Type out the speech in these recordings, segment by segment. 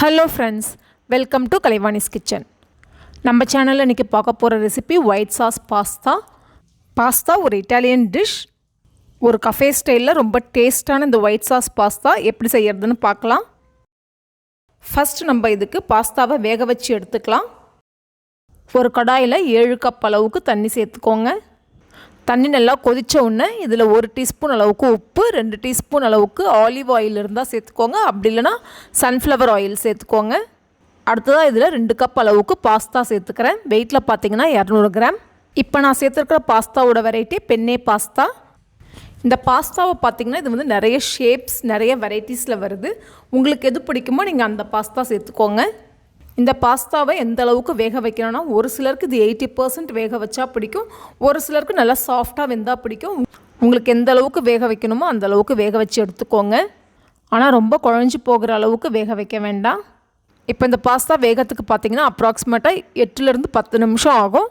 Hello friends, welcome to Kalaivani's kitchen. நம்ம சேனலில் இன்றைக்கி பார்க்க போகிற ரெசிபி ஒயிட் சாஸ் பாஸ்தா. ஒரு இட்டாலியன் டிஷ். ஒரு கஃபே ஸ்டைலில் ரொம்ப டேஸ்டான இந்த ஒயிட் சாஸ் பாஸ்தா எப்படி செய்யறதுன்னு பார்க்கலாம். ஃபஸ்ட்டு நம்ம இதுக்கு பாஸ்தாவை வேக வச்சு எடுத்துக்கலாம். ஒரு கடாயில் 7 கப் அளவுக்கு தண்ணி சேர்த்துக்கோங்க. தண்ணி நல்லா கொதித்த உடனே இதில் 1 டீஸ்பூன் அளவுக்கு உப்பு, 2 டீஸ்பூன் அளவுக்கு ஆலிவ் ஆயில் இருந்தால் சேர்த்துக்கோங்க. அப்படி இல்லைனா சன்ஃப்ளவர் ஆயில் சேர்த்துக்கோங்க. அடுத்ததாக இதில் 2 கப் அளவுக்கு பாஸ்தா சேர்த்துக்கிறேன். வெயிட்டில் பார்த்தீங்கன்னா 200 கிராம். இப்போ நான் சேர்த்துருக்கிற பாஸ்தாவோட வெரைட்டி பென்னே பாஸ்தா. இந்த பாஸ்தாவை பார்த்திங்கன்னா இது வந்து நிறைய ஷேப்ஸ், நிறைய வெரைட்டிஸில் வருது. உங்களுக்கு எது பிடிக்குமோ நீங்கள் அந்த பாஸ்தா சேர்த்துக்கோங்க. இந்த பாஸ்தாவை எந்த அளவுக்கு வேக வைக்கணும்னா, ஒரு சிலருக்கு இது 80% வேக வச்சா பிடிக்கும், ஒரு சிலருக்கு நல்லா சாஃப்டாக வெந்தால் பிடிக்கும். உங்களுக்கு எந்த அளவுக்கு வேக வைக்கணுமோ அந்த அளவுக்கு வேக வச்சு எடுத்துக்கோங்க. ஆனால் ரொம்ப குழஞ்சி போகிற அளவுக்கு வேக வைக்க வேண்டாம். இப்போ இந்த பாஸ்தா வேகத்துக்கு பார்த்திங்கன்னா அப்ராக்சிமேட்டாக 8லேருந்து 10 நிமிஷம் ஆகும்.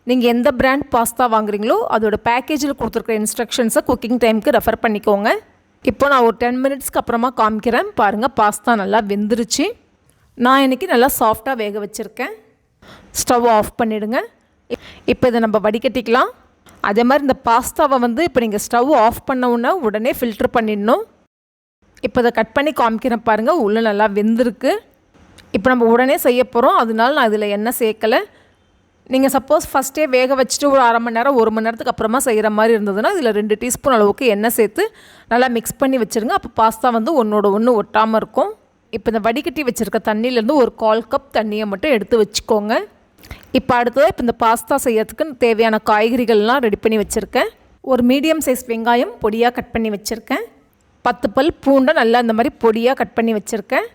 நீங்கள் எந்த பிராண்ட் பாஸ்தா வாங்குறீங்களோ அதோட பேக்கேஜில் கொடுத்துருக்குற இன்ஸ்ட்ரக்ஷன்ஸை குக்கிங் டைமுக்கு ரெஃபர் பண்ணிக்கோங்க. இப்போ நான் ஒரு 10 மினிட்ஸ்க்கு அப்புறமா காமிக்கிறேன். பாருங்கள், பாஸ்தா நல்லா வெந்துருச்சு. நான் இன்றைக்கி நல்லா சாஃப்டாக வேக வச்சுருக்கேன். ஸ்டவ் ஆஃப் பண்ணிவிடுங்க. இப்போ இதை நம்ம வடிகட்டிக்கலாம். அதே மாதிரி இந்த பாஸ்தாவை வந்து இப்போ நீங்கள் ஸ்டவ் ஆஃப் பண்ண உடனே ஃபில்ட்ரு பண்ணிடணும். இப்போ இதை கட் பண்ணி காமிக்கிறேன் பாருங்கள், உள்ளே நல்லா வெந்திருக்கு. இப்போ நம்ம உடனே செய்ய போகிறோம், அதனால நான் இதில் எண்ணெய் சேர்க்கலை. நீங்கள் சப்போஸ் ஃபஸ்ட்டே வேக வச்சுட்டு ஒரு அரை மணி நேரம் 1 மணி நேரத்துக்கு அப்புறமா செய்கிற மாதிரி இருந்ததுன்னா இதில் 2 டீஸ்பூன் அளவுக்கு எண்ணெய் சேர்த்து நல்லா மிக்ஸ் பண்ணி வச்சுருங்க. அப்போ பாஸ்தா வந்து ஒன்றோட ஒன்று ஒட்டாமல் இருக்கும். இப்போ இந்த வடிகட்டி வச்சுருக்க தண்ணியிலேருந்து ஒரு 1/4 கப் தண்ணியை மட்டும் எடுத்து வச்சுக்கோங்க. இப்போ அடுத்தது இப்போ இந்த பாஸ்தா செய்யறதுக்கு தேவையான காய்கறிகள்லாம் ரெடி பண்ணி வச்சுருக்கேன். ஒரு மீடியம் சைஸ் வெங்காயம் பொடியாக கட் பண்ணி வச்சுருக்கேன். 10 பல் பூண்டை நல்லா இந்த மாதிரி பொடியாக கட் பண்ணி வச்சுருக்கேன்.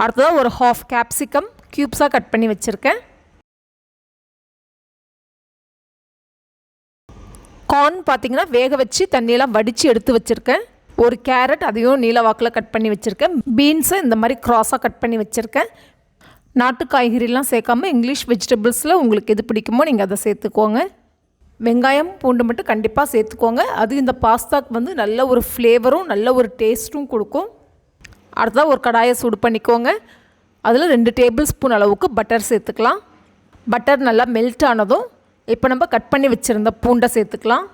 அடுத்ததாக ஒரு 1/2 கேப்சிகம் க்யூப்ஸாக கட் பண்ணி வச்சுருக்கேன். கார்ன் பார்த்திங்கன்னா வேக வச்சு தண்ணியெல்லாம் வடித்து எடுத்து வச்சுருக்கேன். ஒரு கேரட் அதையும் நீல வாக்கில் கட் பண்ணி வச்சுருக்கேன். பீன்ஸை இந்த மாதிரி க்ராஸாக கட் பண்ணி வச்சுருக்கேன். நாட்டு காய்கறிலாம் சேர்க்காமல் இங்கிலீஷ் வெஜிடபிள்ஸில் உங்களுக்கு எது பிடிக்குமோ நீங்கள் அதை சேர்த்துக்கோங்க. வெங்காயம் பூண்டு மட்டும் கண்டிப்பாக சேர்த்துக்கோங்க. அது இந்த பாஸ்தாக்கு வந்து நல்ல ஒரு ஃப்ளேவரும் நல்ல ஒரு டேஸ்ட்டும் கொடுக்கும். அடுத்ததாக ஒரு கடாயை சூடு பண்ணிக்கோங்க. அதில் 2 டேபிள் ஸ்பூன் அளவுக்கு பட்டர் சேர்த்துக்கலாம். பட்டர் நல்லா மெல்ட் ஆனதும் இப்போ நம்ம கட் பண்ணி வச்சுருந்த பூண்டை சேர்த்துக்கலாம்.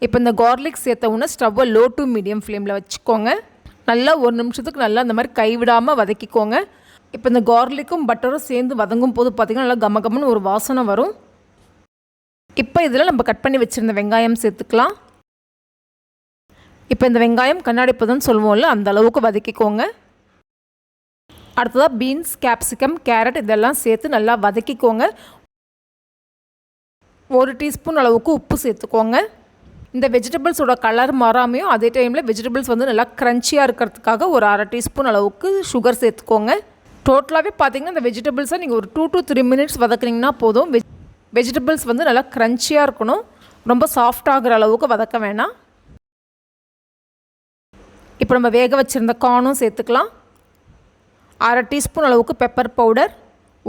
இப்போ இந்த கார்லிக் சேர்த்த உடனே ஸ்டவ்வை லோ டு மீடியம் ஃப்ளேமில் வச்சுக்கோங்க. நல்லா 1 நிமிஷத்துக்கு நல்லா இந்த மாதிரி கைவிடாமல் வதக்கிக்கோங்க. இப்போ இந்த கார்லிக்கும் பட்டரும் சேர்ந்து வதங்கும் போது பார்த்திங்கன்னா நல்லா கமகமன்னு ஒரு வாசனை வரும். இப்போ இதில் நம்ம கட் பண்ணி வச்சுருந்த வெங்காயம் சேர்த்துக்கலாம். இப்போ இந்த வெங்காயம் கண்ணாடி பதம்னு சொல்லுவோம்ல, அந்த அளவுக்கு வதக்கிக்கோங்க. அடுத்ததாக பீன்ஸ், கேப்சிகம், கேரட் இதெல்லாம் சேர்த்து நல்லா வதக்கிக்கோங்க. 1 டீஸ்பூன் அளவுக்கு உப்பு சேர்த்துக்கோங்க. இந்த வெஜிடபிள்ஸோட கலர் மாறாமையும் அதே டைமில் வெஜிடபிள்ஸ் வந்து நல்லா க்ரன்ச்சியாக இருக்கிறதுக்காக ஒரு அரை டீஸ்பூன் அளவுக்கு சுகர் சேர்த்துக்கோங்க. டோட்டலாகவே பார்த்திங்கன்னா இந்த வெஜிடபிள்ஸை நீங்கள் ஒரு 2 to 3 மினிட்ஸ் வதக்குனிங்கன்னா போதும். வெஜிடபிள்ஸ் வந்து நல்லா க்ரன்ச்சியாக இருக்கணும், ரொம்ப சாஃப்ட் ஆகிற அளவுக்கு வதக்க வேணாம். இப்போ நம்ம வேக வச்சுருந்த கார்னும் சேர்த்துக்கலாம். அரை டீஸ்பூன் அளவுக்கு pepper powder,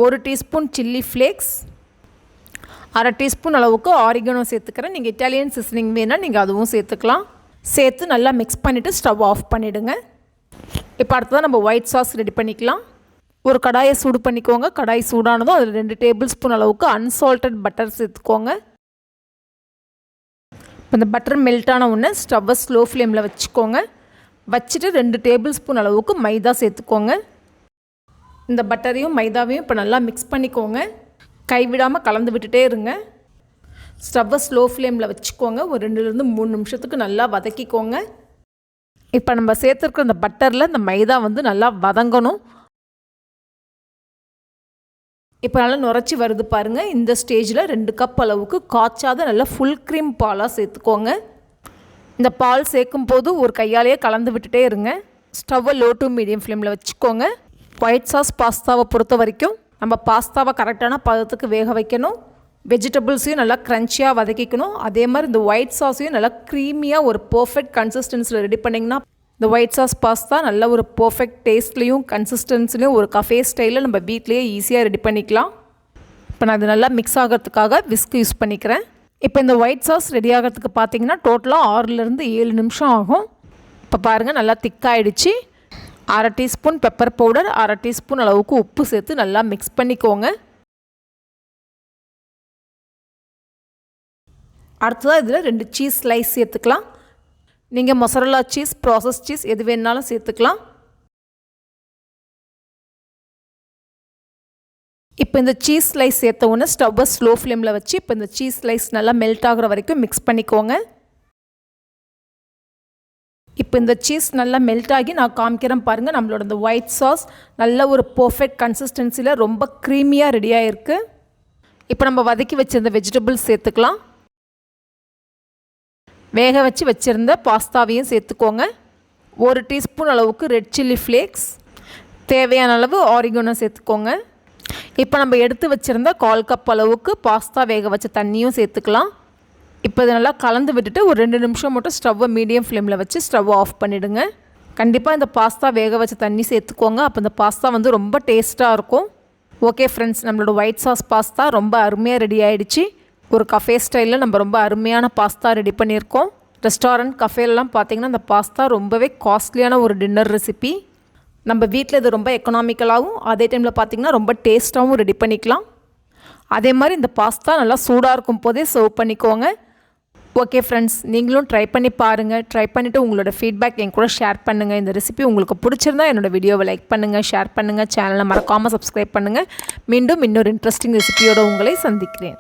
1 teaspoon chilli flakes, அரை டீஸ்பூன் அளவுக்கு ஆரிகனோ சேர்த்துக்கிறேன். நீங்கள் இட்டாலியன் சீசனிங் வேணால் நீங்கள் அதுவும் சேர்த்துக்கலாம். சேர்த்து நல்லா மிக்ஸ் பண்ணிவிட்டு ஸ்டவ் ஆஃப் பண்ணிவிடுங்க. இப்போ அடுத்ததான் நம்ம ஒயிட் சாஸ் ரெடி பண்ணிக்கலாம். ஒரு கடாயை சூடு பண்ணிக்கோங்க. கடாய் சூடானதும் அதில் 2 டேபிள் ஸ்பூன் அளவுக்கு அன்சால்டட் பட்டர் சேர்த்துக்கோங்க. இப்போ இந்த பட்டர் மெல்ட் ஆன உடனே ஸ்டவ்வை ஸ்லோ ஃப்ளேமில் வச்சுக்கோங்க. வச்சுட்டு 2 டேபிள் ஸ்பூன் அளவுக்கு மைதா சேர்த்துக்கோங்க. இந்த பட்டரையும் மைதாவையும் இப்போ நல்லா மிக்ஸ் பண்ணிக்கோங்க. கைவிடாமல் கலந்து விட்டுட்டே இருங்க. ஸ்டவ்வை ஸ்லோ ஃப்ளேமில் வச்சுக்கோங்க. ஒரு 2லேருந்து 3 நிமிஷத்துக்கு நல்லா வதக்கிக்கோங்க. இப்போ நம்ம சேர்த்துருக்கிற இந்த பட்டரில் இந்த மைதா வந்து நல்லா வதங்கணும். இப்போ நல்லா நுரைச்சி வருது பாருங்கள். இந்த ஸ்டேஜில் 2 கப் அளவுக்கு காய்ச்சாத நல்லா ஃபுல் க்ரீம் பாலாக சேர்த்துக்கோங்க. இந்த பால் சேர்க்கும் போது ஒரு கையாலேயே கலந்து விட்டுட்டே இருங்க. ஸ்டவ்வை லோ டு மீடியம் ஃப்ளேமில் வச்சுக்கோங்க. ஒயிட் சாஸ் பாஸ்தாவை பொறுத்த வரைக்கும் நம்ம பாஸ்தாவை கரெக்டான பதத்துக்கு வேக வைக்கணும். வெஜிடபிள்ஸையும் நல்லா க்ரன்ச்சியாக வதக்கிக்கணும். அதே மாதிரி இந்த ஒயிட் சாஸையும் நல்லா க்ரீமியாக ஒரு பர்ஃபெக்ட் கன்சிஸ்டன்சியில் ரெடி பண்ணிங்கன்னா இந்த ஒயிட் சாஸ் பாஸ்தா நல்ல ஒரு பர்ஃபெக்ட் டேஸ்ட்லேயும் கன்சிஸ்டன்சிலையும் ஒரு கஃபே ஸ்டைலில் நம்ம வீட்லேயே ஈஸியாக ரெடி பண்ணிக்கலாம். இப்போ நான் இது நல்லா மிக்ஸ் ஆகிறதுக்காக விஸ்க் யூஸ் பண்ணிக்கிறேன். இப்போ இந்த ஒயிட் சாஸ் ரெடி ஆகிறதுக்கு பார்த்திங்கன்னா டோட்டலாக 6லேருந்து 7 நிமிஷம் ஆகும். இப்போ பாருங்கள் நல்லா திக்காகிடுச்சு. 1/2 டீஸ்பூன் பெப்பர் பவுடர், 1/2 டீஸ்பூன் அளவுக்கு உப்பு சேர்த்து நல்லா மிக்ஸ் பண்ணிக்கோங்க. அடுத்ததாக இதில் 2 சீஸ் ஸ்லைஸ் சேர்த்துக்கலாம். நீங்கள் மொசரல்லா சீஸ், ப்ராசஸ் சீஸ் எது வேணாலும் சேர்த்துக்கலாம். இப்போ இந்த சீஸ் ஸ்லைஸ் சேர்த்த உடனே ஸ்டவ்வை ஸ்லோ ஃப்ளேமில் வச்சு இப்போ இந்த சீஸ் ஸ்லைஸ் நல்லா மெல்ட் ஆகிற வரைக்கும் மிக்ஸ் பண்ணிக்கோங்க. இப்போ இந்த சீஸ் நல்லா மெல்ட் ஆகி நான் காமிக்கிறேன் பாருங்கள். நம்மளோட இந்த ஒயிட் சாஸ் நல்ல ஒரு பர்ஃபெக்ட் கன்சிஸ்டன்சியில் ரொம்ப க்ரீமியாக ரெடியாக இருக்குது. இப்போ நம்ம வதக்கி வச்சுருந்த வெஜிடபிள்ஸ் சேர்த்துக்கலாம். வேக வச்சு வச்சுருந்த பாஸ்தாவையும் சேர்த்துக்கோங்க. 1 டீஸ்பூன் அளவுக்கு ரெட் சில்லி ஃப்ளேக்ஸ், தேவையான அளவு ஆரிகனோ சேர்த்துக்கோங்க. இப்போ நம்ம எடுத்து வச்சுருந்த 1/4 கப் அளவுக்கு பாஸ்தா வேக வச்ச தண்ணியும் சேர்த்துக்கலாம். இப்போ இதை நல்லா கலந்து விட்டுட்டு ஒரு 2 நிமிஷம் மட்டும் ஸ்டவ்வை மீடியம் ஃப்ளேமில் வச்சு ஸ்டவ்வை ஆஃப் பண்ணிவிடுங்க. கண்டிப்பாக இந்த பாஸ்தா வேக வச்ச தண்ணி சேர்த்துக்கோங்க. அப்போ இந்த பாஸ்தா வந்து ரொம்ப டேஸ்ட்டாக இருக்கும். ஓகே ஃப்ரெண்ட்ஸ், நம்மளோட ஒயிட் சாஸ் பாஸ்தா ரொம்ப அருமையாக ரெடி ஆகிடுச்சு. ஒரு கஃபே ஸ்டைலில் நம்ம ரொம்ப அருமையான பாஸ்தா ரெடி பண்ணியிருக்கோம். ரெஸ்டாரண்ட் கஃபேலலாம் பார்த்திங்கன்னா இந்த பாஸ்தா ரொம்பவே காஸ்ட்லியான ஒரு டின்னர் ரெசிபி. நம்ம வீட்டில் இது ரொம்ப எக்கனாமிக்கலாகவும் அதே டைமில் பார்த்திங்கன்னா ரொம்ப டேஸ்ட்டாகவும் ரெடி பண்ணிக்கலாம். அதே மாதிரி இந்த பாஸ்தா நல்லா சூடாக இருக்கும் போதே சர்வ் பண்ணிக்கோங்க. ஓகே ஃப்ரெண்ட்ஸ், நீங்களும் ட்ரை பண்ணி பாருங்கள். ட்ரை பண்ணிவிட்டு உங்களோட ஃபீட்பேக் என் கூட ஷேர் பண்ணுங்கள். இந்த ரெசிபி உங்களுக்கு பிடிச்சிருந்தா என்னோடய வீடியோவை லைக் பண்ணுங்கள், ஷேர் பண்ணுங்கள், சேனலை மறக்காமல் சப்ஸ்கிரைப் பண்ணுங்கள். மீண்டும் இன்னொரு இன்ட்ரெஸ்டிங் ரெசிபியோடு உங்களை சந்திக்கிறேன்.